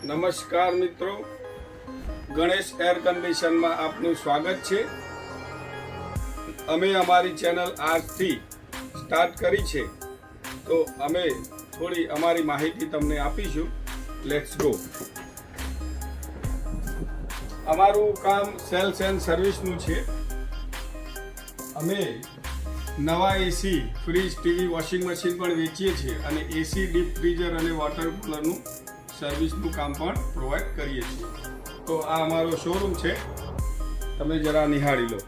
નમસ્કાર મિત્રો, Ganesh air condition માં આપનું સ્વાગત છે। અમે અમારી ચેનલ આજથી સ્ટાર્ટ કરી છે, તો અમે થોડી અમારી માહિતી તમને આપીશું। Let's go. અમારું કામ સેલ્સ એન્ડ સર્વિસનું છે। અમે નવા એસી, ફ્રીજ, ટીવી, વોશિંગ મશીન પણ વેચીએ છીએ અને એસી, ડીપ ફ્રીઝર અને વોટર કૂલરનું સર્વિસનું કામ પણ પ્રોવાઈડ કરીએ છીએ। તો આ અમારો શોરૂમ છે, તમે જરા નિહાળી લો।